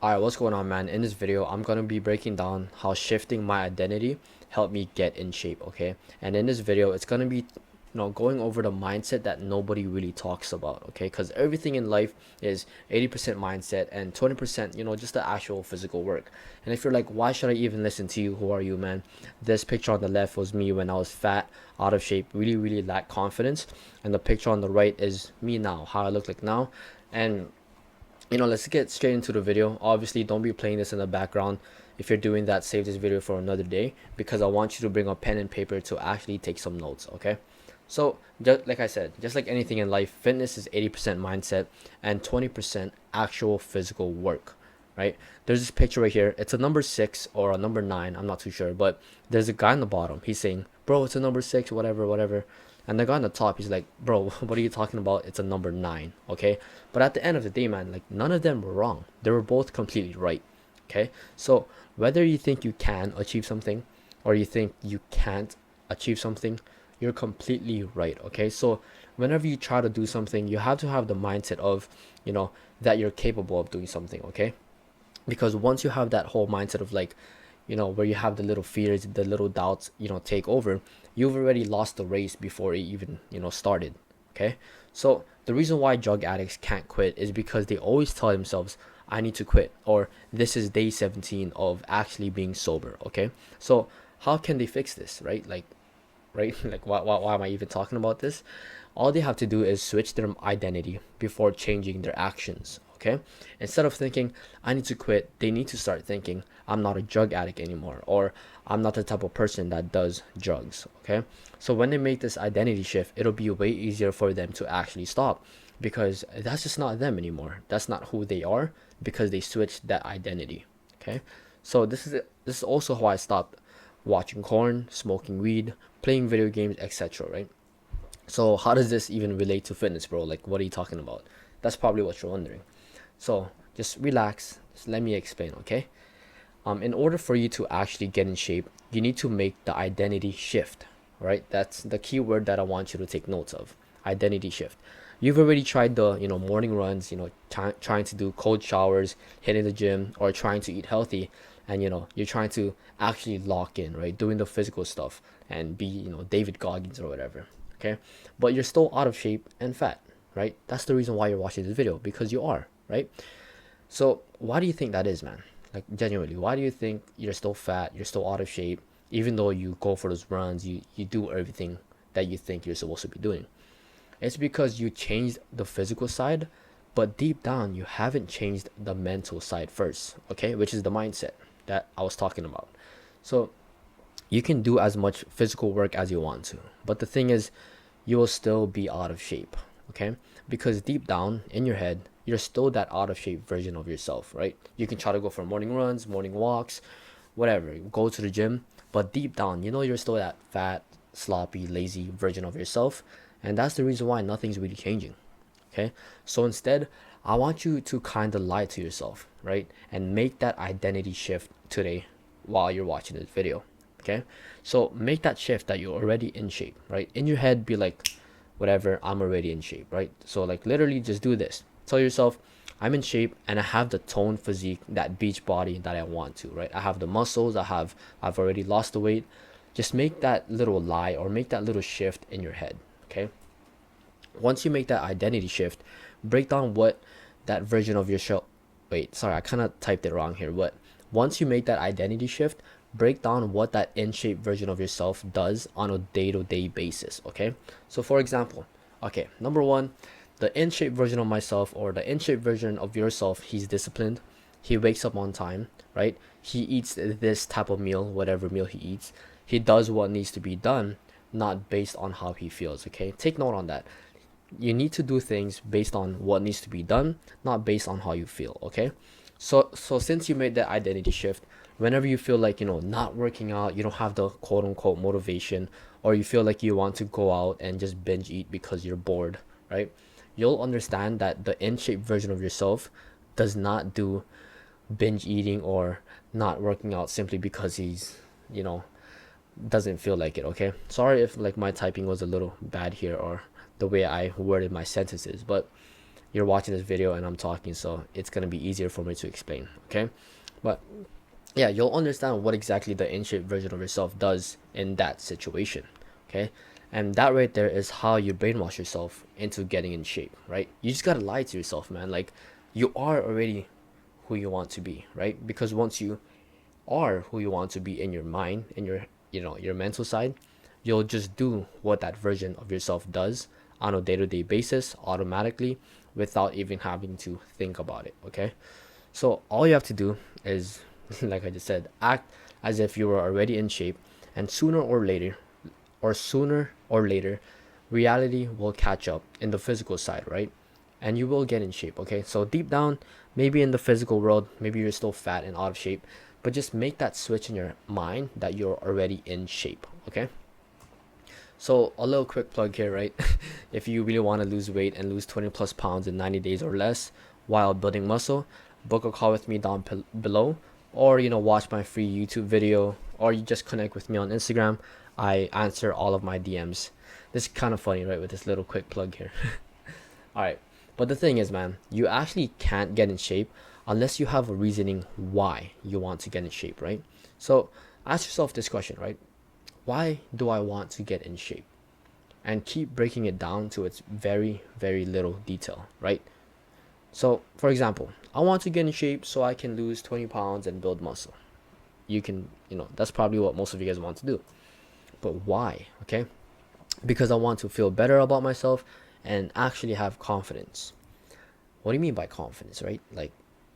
Alright, what's going on, man? In this video, I'm gonna be breaking down how shifting my identity helped me get in shape, okay? And in this video, it's gonna be, going over the mindset that nobody really talks about, okay? Because everything in life is 80% mindset and 20%, just the actual physical work. And if you're like, why should I even listen to you? Who are you, man? This picture on the left was me when I was fat, out of shape, really, really lacked confidence. And the picture on the right is me now, how I look like now. And let's get straight into the video. Obviously, don't be playing this in the background. If you're doing that, save this video for another day because I want you to bring a pen and paper to actually take some notes, okay? So, just like I said, just like anything in life, fitness is 80% mindset and 20% actual physical work, right? There's this picture right here. It's a number 6 or a number 9, I'm not too sure, but there's a guy on the bottom. He's saying, "Bro, it's a number 6, whatever, whatever." And the guy on the top, he's like, "Bro, what are you talking about? It's a number 9, okay?" But at the end of the day, man, like none of them were wrong. They were both completely right, okay? So whether you think you can achieve something or you think you can't achieve something, you're completely right, okay? So whenever you try to do something, you have to have the mindset of, that you're capable of doing something, okay? Because once you have that whole mindset of like, where you have the little fears, the little doubts, take over, you've already lost the race before it even, started, okay? So the reason why drug addicts can't quit is because they always tell themselves, "I need to quit," or "this is day 17 of actually being sober," okay? So how can they fix this, right? Right? Like, why am I even talking about this? All they have to do is switch their identity before changing their actions. Okay? Instead of thinking, "I need to quit," they need to start thinking, "I'm not a drug addict anymore," or "I'm not the type of person that does drugs." Okay? So when they make this identity shift, it'll be way easier for them to actually stop because that's just not them anymore. That's not who they are because they switched that identity. Okay? So this is also how I stopped watching porn, smoking weed, playing video games, etc. Right? So how does this even relate to fitness, bro? Like, what are you talking about? That's probably what you're wondering. So just relax. Just let me explain, okay? In order for you to actually get in shape, you need to make the identity shift, right? That's the key word that I want you to take notes of. Identity shift. You've already tried the, morning runs, trying to do cold showers, hitting the gym, or trying to eat healthy, and you're trying to actually lock in, right? Doing the physical stuff and be, David Goggins or whatever, okay? But you're still out of shape and fat, right? That's the reason why you're watching this video because you are, right? So why do you think that is, man? Like, genuinely, why do you think you're still fat, you're still out of shape, even though you go for those runs, you do everything that you think you're supposed to be doing? It's because you changed the physical side, but deep down you haven't changed the mental side first, okay? Which is the mindset that I was talking about. So you can do as much physical work as you want to, but the thing is, you will still be out of shape, okay? Because deep down in your head, you're still that out of shape version of yourself, right? You can try to go for morning runs, morning walks, whatever, go to the gym, but deep down, you're still that fat, sloppy, lazy version of yourself, and that's the reason why nothing's really changing, okay? So instead, I want you to kind of lie to yourself, right? And make that identity shift today while you're watching this video, okay? So make that shift that you're already in shape, right? In your head, be like, whatever, I'm already in shape, right? So like literally just do this. Tell yourself, I'm in shape and I have the toned physique, that beach body that I want to, right? I have the muscles, I've already lost the weight. Just make that little lie or make that little shift in your head, okay? Once you make that identity shift, break down what that version of yourself. Wait, sorry, I kind of typed it wrong here. But once you make that identity shift, break down what that in shape version of yourself does on a day to day basis. Okay, so for example, okay, number one, the in shape version of myself or the in shape version of yourself, he's disciplined. He wakes up on time, right? He eats this type of meal, whatever meal he eats. He does what needs to be done, not based on how he feels. Okay, take note on that. You need to do things based on what needs to be done, not based on how you feel, okay? So since you made that identity shift, whenever you feel like, not working out, you don't have the quote unquote motivation, or you feel like you want to go out and just binge eat because you're bored, right? You'll understand that the in shape version of yourself does not do binge eating or not working out simply because he's, you know, doesn't feel like it, okay? Sorry if like my typing was a little bad here or the way I worded my sentences, but you're watching this video and I'm talking, so it's gonna be easier for me to explain. Okay, but yeah, you'll understand what exactly the in shape version of yourself does in that situation. Okay, and that right there is how you brainwash yourself into getting in shape, right? You just gotta lie to yourself, man. Like, you are already who you want to be, right? Because once you are who you want to be in your mind, in your, your mental side, you'll just do what that version of yourself does on a day-to-day basis automatically, without even having to think about it. Okay, so all you have to do is, like I just said, act as if you were already in shape, and sooner or later, reality will catch up in the physical side, right? And you will get in shape. Okay, so deep down, maybe in the physical world, maybe you're still fat and out of shape, but just make that switch in your mind that you're already in shape. Okay, so a little quick plug here, right? If you really want to lose weight and lose 20 plus pounds in 90 days or less while building muscle, book a call with me down below, or watch my free YouTube video, or you just connect with me on Instagram. I answer all of my DMs. This is kind of funny, right, with this little quick plug here. All right, but the thing is, man, you actually can't get in shape unless you have a reasoning why you want to get in shape, right? So ask yourself this question, right? Why do I want to get in shape? And keep breaking it down to its very, very little detail, right? So, for example, I want to get in shape so I can lose 20 pounds and build muscle. You can, that's probably what most of you guys want to do. But why? Okay? Because I want to feel better about myself and actually have confidence. What do you mean by confidence, right? Like,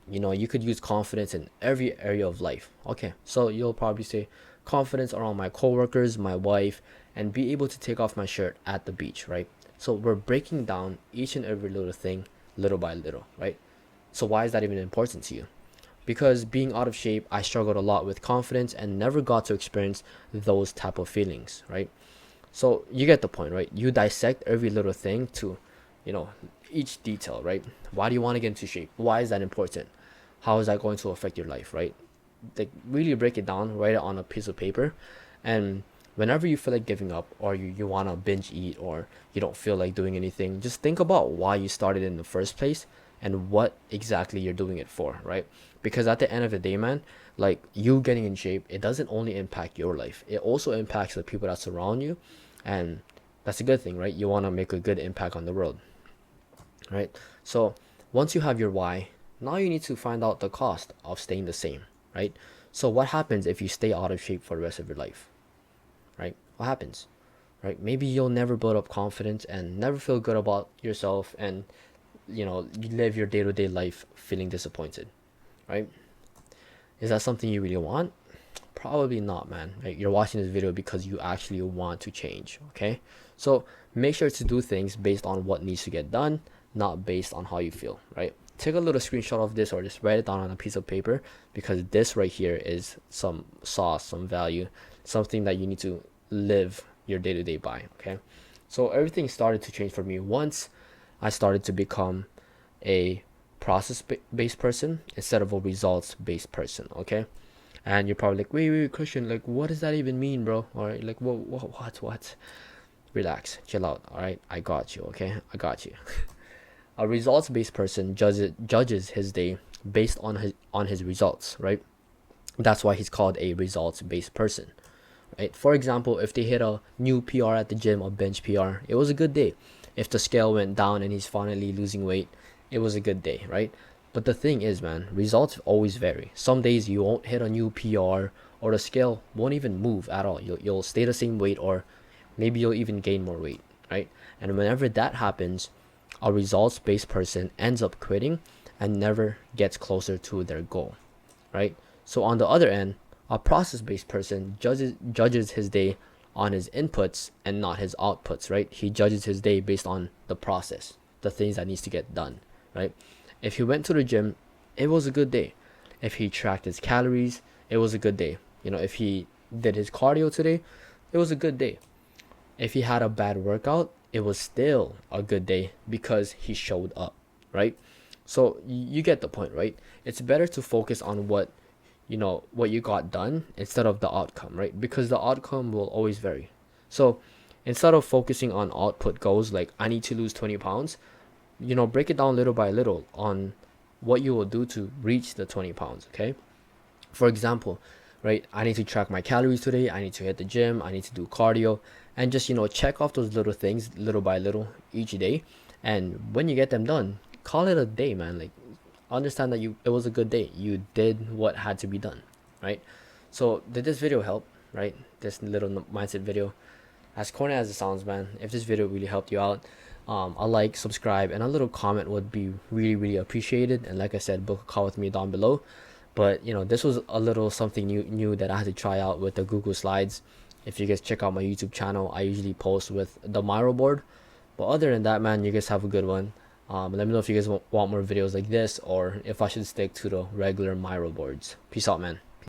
you could use confidence in every area of life. Okay, so you'll probably say confidence around my coworkers, my wife, and be able to take off my shirt at the beach, right? So we're breaking down each and every little thing little by little, right? So why is that even important to you? Because being out of shape, I struggled a lot with confidence and never got to experience those type of feelings, right? So you get the point, right? You dissect every little thing to, each detail, right? Why do you want to get into shape? Why is that important? How is that going to affect your life, right? Like, really break it down, write it on a piece of paper, and whenever you feel like giving up, or you want to binge eat, or you don't feel like doing anything, just think about why you started in the first place and what exactly you're doing it for, right? Because at the end of the day, man, like, you getting in shape, it doesn't only impact your life, it also impacts the people that surround you, and that's a good thing, right? You want to make a good impact on the world, right? So once you have your why, now you need to find out the cost of staying the same, right? So what happens if you stay out of shape for the rest of your life, right? What happens, right? Maybe you'll never build up confidence and never feel good about yourself, and you live your day-to-day life feeling disappointed, right? Is that something you really want? Probably not, man. Right? You're watching this video because you actually want to change. Okay, so make sure to do things based on what needs to get done, not based on how you feel, right? Take a little screenshot of this, or just write it down on a piece of paper, because this right here is some sauce, some value, something that you need to live your day-to-day by. Okay, so everything started to change for me once I started to become a process-based person instead of a results-based person. Okay, and you're probably like, wait, Christian, like, what does that even mean, bro? All right, like, what? Relax, chill out. All right, I got you. Okay, I got you. A results-based person judges his day based on his results, right? That's why he's called a results-based person, right? For example, if they hit a new PR at the gym, a bench PR, it was a good day. If the scale went down and he's finally losing weight, it was a good day, right? But the thing is, man, results always vary. Some days you won't hit a new PR, or the scale won't even move at all. You'll stay the same weight, or maybe you'll even gain more weight, right? And whenever that happens, a results-based person ends up quitting and never gets closer to their goal, right? So on the other end, a process-based person judges his day on his inputs and not his outputs, right? He judges his day based on the process, the things that needs to get done, right? If he went to the gym, it was a good day. If he tracked his calories, it was a good day. If he did his cardio today, it was a good day. If he had a bad workout, it was still a good day because he showed up, right? So you get the point, right? It's better to focus on what you got done instead of the outcome, right? Because the outcome will always vary. So instead of focusing on output goals like, I need to lose 20 pounds, break it down little by little on what you will do to reach the 20 pounds. Okay, for example, right, I need to track my calories today, I need to hit the gym, I need to do cardio, and just check off those little things little by little each day. And when you get them done, call it a day, man. Like, understand that it was a good day, you did what had to be done, right? So did this video help? Right, this little mindset video, as corny as it sounds, man, if this video really helped you out, a like, subscribe, and a little comment would be really, really appreciated. And like I said, book a call with me down below. But this was a little something new that I had to try out with the Google Slides. If you guys check out my YouTube channel, I usually post with the Miro board. But other than that, man, you guys have a good one. Let me know if you guys want more videos like this, or if I should stick to the regular Miro boards. Peace out, man.